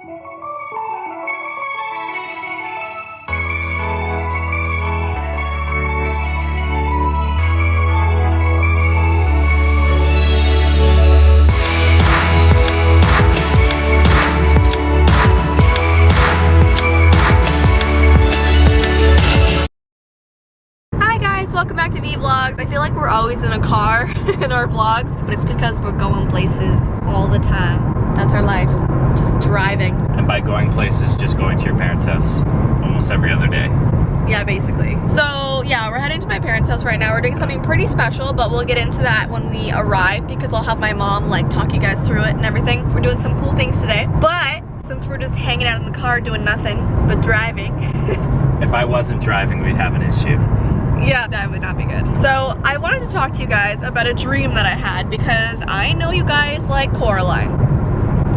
Welcome back to Vee Vlogs. I feel like we're always in a car in our vlogs, but it's because we're going places all the time. That's our life, just driving. And by going places, just going to your parents' house almost every other day. Yeah, basically. So yeah, we're heading to my parents' house right now. We're doing something pretty special, but we'll get into that when we arrive because I'll have my mom like talk you guys through it and everything. We're doing some cool things today, but since we're just hanging out in the car doing nothing but driving. If I wasn't driving, we'd have an issue. Yeah, that would not be good. So I wanted to talk to you guys about a dream that I had because I know you guys like Coraline.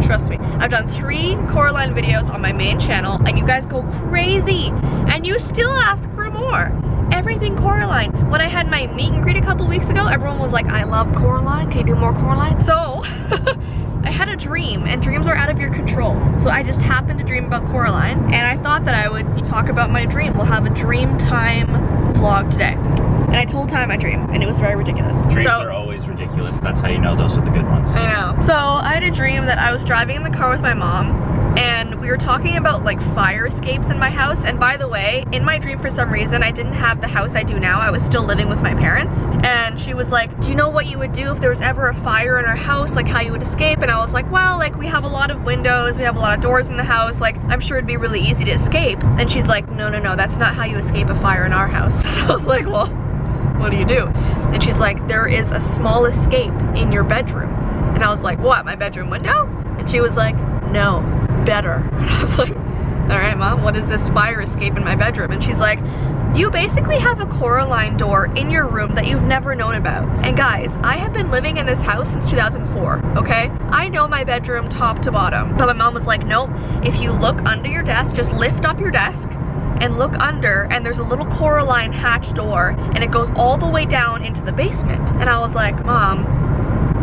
Trust me. I've done 3 Coraline videos on my main channel and you guys go crazy and you still ask for more. Everything Coraline. When I had my meet and greet a couple weeks ago, everyone was like, I love Coraline. Can you do more Coraline? So I had a dream, and dreams are out of your control. So I just happened to dream about Coraline, and I thought that I would talk about my dream. We'll have a Dreamtime vlog today. And I told Ty my dream, and it was very ridiculous. Dreams are always ridiculous. That's how you know those are the good ones. I know. So I had a dream that I was driving in the car with my mom, and we were talking about like fire escapes in my house. And by the way, in my dream for some reason I didn't have the house I do now. I was still living with my parents, and she was like, do you know what you would do if there was ever a fire in our house, like how you would escape? And I was like, well, like we have a lot of windows, we have a lot of doors in the house, like I'm sure it'd be really easy to escape. And she's like, no, that's not how you escape a fire in our house. I was like, well, what do you do? And she's like, there is a small escape in your bedroom. And I was like, what, my bedroom window? And she was like, no, better. And I was like, all right, Mom, what is this fire escape in my bedroom? And she's like, you basically have a Coraline door in your room that you've never known about. And guys, I have been living in this house since 2004, okay? I know my bedroom top to bottom. But my mom was like, nope, if you look under your desk, just lift up your desk and look under, and there's a little Coraline hatch door, and it goes all the way down into the basement. And I was like, Mom,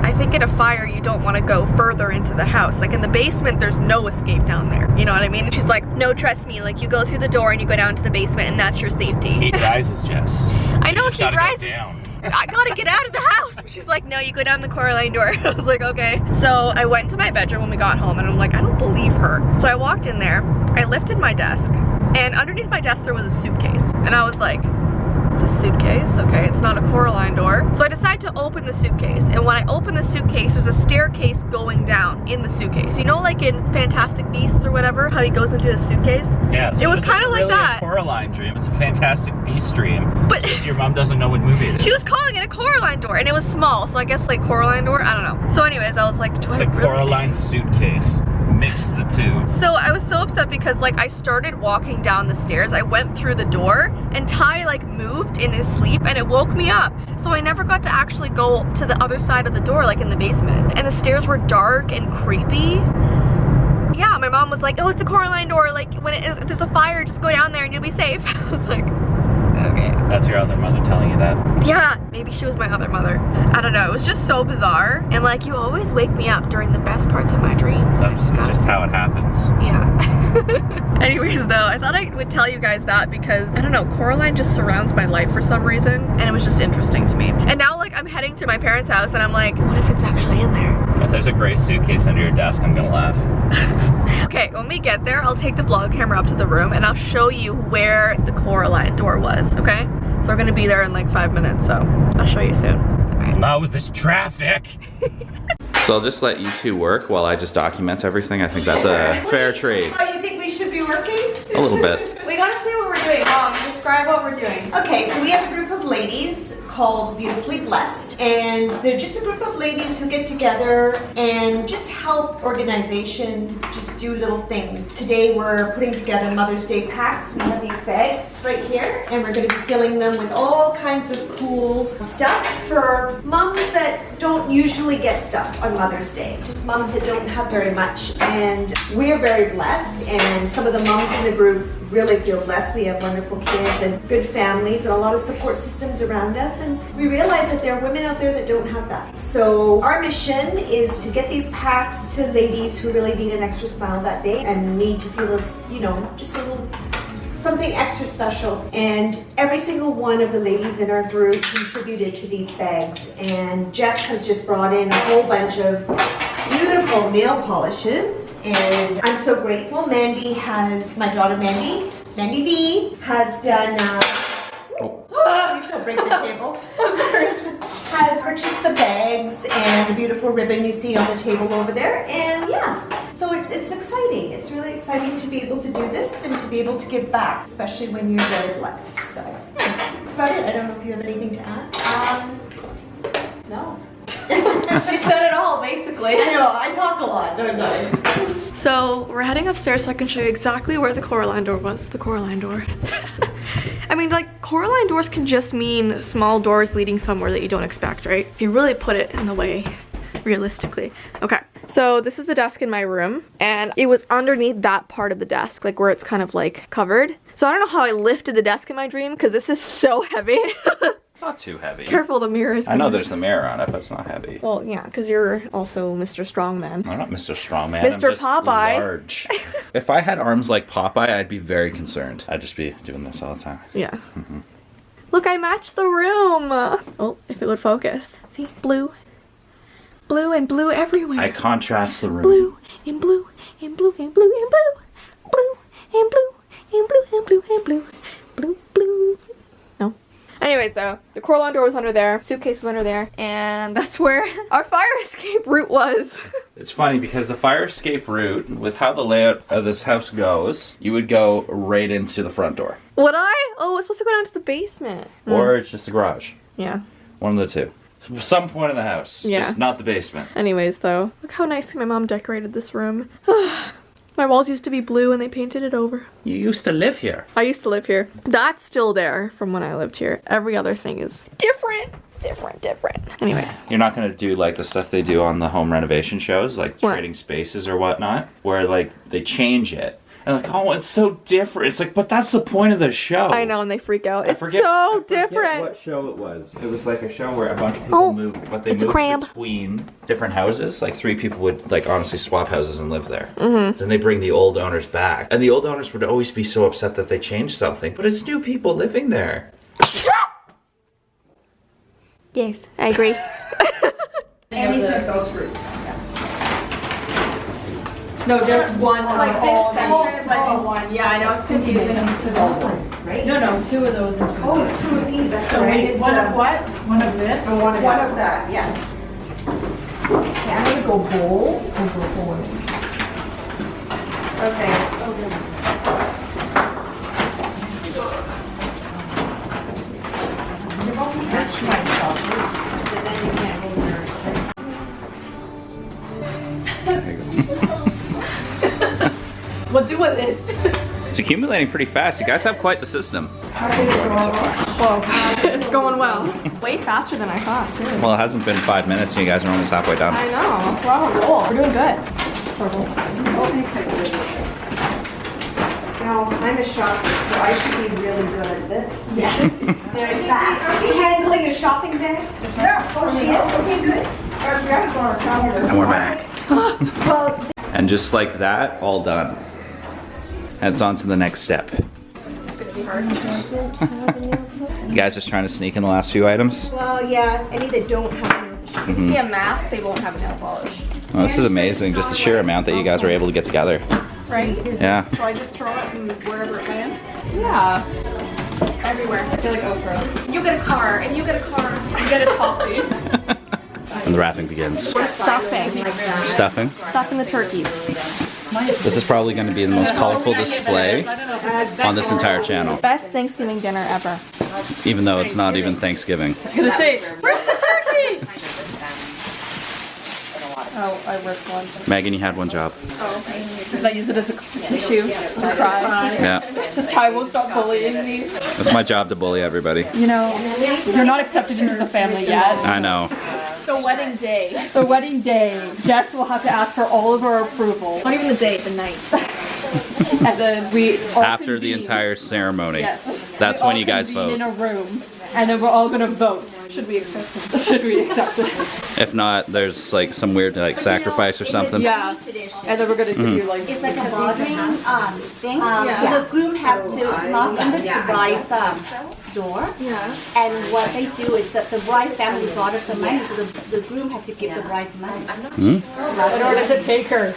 I think in a fire you don't want to go further into the house. Like in the basement, there's no escape down there. You know what I mean? And she's like, no, trust me. Like you go through the door and you go down to the basement, and that's your safety. Heat rises, Jess. I know heat rises. Go down. I gotta get out of the house. She's like, no, you go down the Coraline door. I was like, okay. So I went to my bedroom when we got home, and I'm like, I don't believe her. So I walked in there, I lifted my desk, and underneath my desk there was a suitcase. And I was like, it's a suitcase, okay, it's not a Coraline door. So I decided to open the suitcase, and when I opened the suitcase, there's a staircase going down in the suitcase. You know, like in Fantastic Beasts or whatever, how he goes into his suitcase? Yeah, so it was kind of like really that. A Coraline dream. It's a Fantastic Beast dream. But your mom doesn't know what movie it is. She was calling it a Coraline door, and it was small, so I guess like Coraline door, I don't know. So anyways, I was like, it's a Coraline suitcase. Mix the two. So I was so upset because like I started walking down the stairs, I went through the door, and Ty like moved in his sleep and it woke me up. So I never got to actually go to the other side of the door, like in the basement. And the stairs were dark and creepy. Yeah, my mom was like, oh, it's a Coraline door, like if there's a fire, just go down there and you'll be safe. I was like, okay. That's your other mother telling you that? Yeah, maybe she was my other mother. I don't know, it was just so bizarre. And like, you always wake me up during the best parts of my dreams. That's just how it happens. Yeah. Anyways though, I thought I would tell you guys that because, I don't know, Coraline just surrounds my life for some reason, and it was just interesting to me. And now like I'm heading to my parents' house and I'm like, what if it's actually in there? If there's a gray suitcase under your desk, I'm gonna laugh. Okay, when we get there, I'll take the vlog camera up to the room and I'll show you where the Coraline door was, okay? So we're gonna be there in like 5 minutes, so I'll show you soon. Right. Not with this traffic. So I'll just let you two work while I just document everything. I think that's a fair trade. Oh, you think we should be working? A little bit. We gotta see what we're doing. Describe what we're doing. Okay, so we have a group of ladies called Beautifully Blessed, and they're just a group of ladies who get together and just help organizations just do little things. Today we're putting together Mother's Day packs. We have these bags right here, and we're going to be filling them with all kinds of cool stuff for moms that don't usually get stuff on Mother's Day, just moms that don't have very much. And we're very blessed, and some of the moms in the group really feel blessed. We have wonderful kids and good families and a lot of support systems around us, and we realize that there are women out there that don't have that. So our mission is to get these packs to ladies who really need an extra smile that day and need to feel, you know, just a little something extra special. And every single one of the ladies in our group contributed to these bags, and Jess has just brought in a whole bunch of beautiful nail polishes, and I'm so grateful. Mandy has, my daughter Mandy Vee has done, please don't break the table. I'm sorry. Has purchased the bags and the beautiful ribbon you see on the table over there, and yeah, so it's exciting. It's really exciting to be able to do this and to be able to give back, especially when you're very blessed. So yeah, that's about it. I don't know if you have anything to add. No. She said it all, basically. I know, I talk a lot, don't I? So we're heading upstairs so I can show you exactly where the Coraline door was. The Coraline door. I mean, like, Coraline doors can just mean small doors leading somewhere that you don't expect, right? If you really put it in the way, realistically. Okay, so this is the desk in my room, and it was underneath that part of the desk, like where it's kind of like covered. So I don't know how I lifted the desk in my dream because this is so heavy. It's not too heavy. Careful, the mirror is I know there's the mirror on it, but it's not heavy. Well, yeah, because you're also Mr. Strongman. I'm not Mr. Strongman. Mr. I'm just Popeye. Large. If I had arms like Popeye, I'd be very concerned. I'd just be doing this all the time. Yeah. Look, I matched the room. Oh, if it would focus. See, blue. Blue and blue everywhere. I contrast the room. Blue and blue and blue and blue and blue. Blue and blue and blue and blue and blue. Blue, blue. No. Anyways, though, the Coraline door was under there, suitcase was under there, and that's where our fire escape route was. It's funny because the fire escape route, with how the layout of this house goes, you would go right into the front door. Would I? Oh, it's supposed to go down to the basement. Or it's just a garage. Yeah. One of the two. Some point in the house. Yeah. Just not the basement. Anyways, though, look how nicely my mom decorated this room. My walls used to be blue and they painted it over. You used to live here. I used to live here. That's still there from when I lived here. Every other thing is different. Anyways. You're not going to do like the stuff they do on the home renovation shows, like What? Trading Spaces or whatnot, where like they change it. And like, oh, it's so different. It's like, but that's the point of the show. I know, and they freak out. I It's forget different. what show it was. It was like a show where a bunch of people moved, but they it's a moved crab. between different houses. Like 3 people would like honestly swap houses and live there. Then they bring the old owners back, and the old owners would always be so upset that they changed something. But it's new people living there. Yes, I agree. Anything goes through. No, just one. Like this section is like one. Yeah, I know, it's confusing. This is all one, right? No, 2 of those and 2 Oh, of those. 2 of these, that's So right. wait, It's one the- of what? One of this? Oh, one of One those. of that. Yeah. Okay, I'm gonna go bold and go for one of these. Okay. That's myself. And then you can't hold your... We'll do with this. It's accumulating pretty fast. You guys have quite the system. Whoa. It's going well. Way faster than I thought, too. Well, it hasn't been 5 minutes and you guys are almost halfway done. I know. We're on a roll. We're doing good. Now, I'm a shopper, so I should be really good at this. Yeah. Very fast. Are we handling a shopping bag? Yeah. Oh, she is? Okay, good. And we're back. Well, And just like that, all done. And it's on to the next step. You guys just trying to sneak in the last few items? well, yeah, any that don't have nail polish. See a mask, they won't have a nail polish. Oh, this is amazing, just the sheer amount that you guys were able to get together. Right? Yeah. So I just throw it in wherever it lands? Yeah. Everywhere. I feel like Oprah. You get a car, and you get a car, you get a coffee. And the wrapping begins. Stuffing. Stuffing. Stuffing the turkeys. This is probably going to be the most colorful display on this entire channel, Best Thanksgiving dinner ever. even though it's not even Thanksgiving. I was gonna say, Where's the turkey? Oh, I ripped one. Megan, you had one job. because I use it as a tissue to cry. Yeah. This Ty won't stop bullying me. It's my job to bully everybody. You know, you're not accepted into the family yet. I know. The wedding day. The wedding day, Jess will have to ask for all of our approval. Not even the date, the night. And then we all After the convene. entire ceremony. Yes. That's We when all you guys convene vote. in a room, and then we're all gonna vote. Should we accept it? Should we accept it? If not, there's like some weird like sacrifice or something. Yeah. And then we're gonna give you like. It's like a bothering thing. So the groom have to knock on the bride's door. Yeah. And what they do is that the bride family brought us the money, so the groom have to give the bride's money. In order to take her.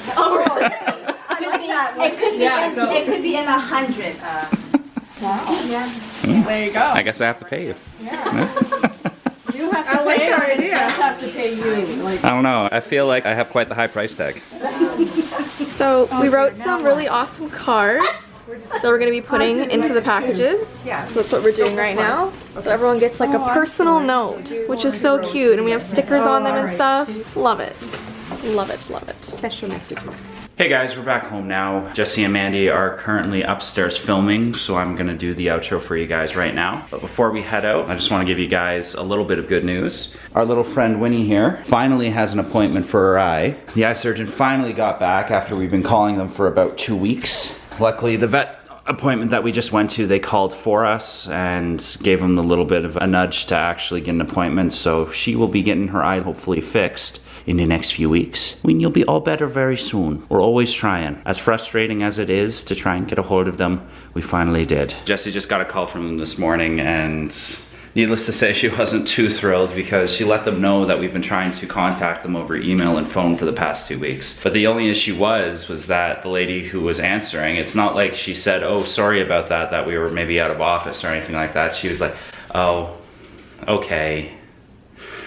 It could be Yeah, in, go. it could be in 100. There you go. I guess I have to pay you. You have to pay her, and she have to pay you. Like, I don't know. I feel like I have quite the high price tag. So we wrote some really awesome cards that we're going to be putting into the packages. So that's what we're doing right now. So everyone gets like a personal note, which is so cute. And we have stickers on them and stuff. Love it. Love it, love it. Special messages. Hey guys, we're back home now. Jesse and Mandy are currently upstairs filming, so I'm gonna do the outro for you guys right now. But before we head out, I just wanna give you guys a little bit of good news. Our little friend Winnie here finally has an appointment for her eye. The eye surgeon finally got back after we've been calling them for about 2 weeks. Luckily, the vet appointment that we just went to, they called for us and gave them a little bit of a nudge to actually get an appointment, so she will be getting her eye hopefully fixed in the next few weeks. When you'll be all better very soon. We're always trying. As frustrating as it is to try and get a hold of them, we finally did. Jesse just got a call from them this morning, and needless to say, she wasn't too thrilled because she let them know that we've been trying to contact them over email and phone for the past 2 weeks. But the only issue was that the lady who was answering, it's not like she said, oh, sorry about that we were maybe out of office or anything like that. She was like, oh, okay.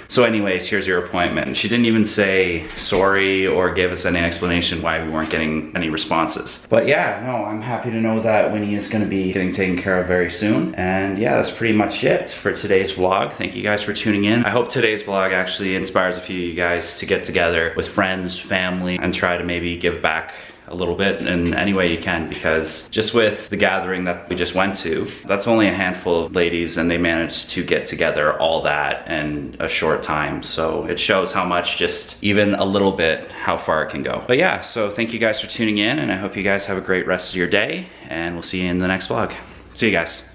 So anyways, here's your appointment. And she didn't even say sorry or give us any explanation why we weren't getting any responses. But yeah, no, I'm happy to know that Winnie is gonna be getting taken care of very soon. And yeah, that's pretty much it for today's vlog. Thank you guys for tuning in. I hope today's vlog actually inspires a few of you guys to get together with friends, family, and try to maybe give back a little bit in any way you can, because just with the gathering that we just went to, that's only a handful of ladies and they managed to get together all that in a short time. So it shows how much, just even a little bit, how far it can go. But yeah, so thank you guys for tuning in, and I hope you guys have a great rest of your day, and we'll see you in the next vlog. See you guys.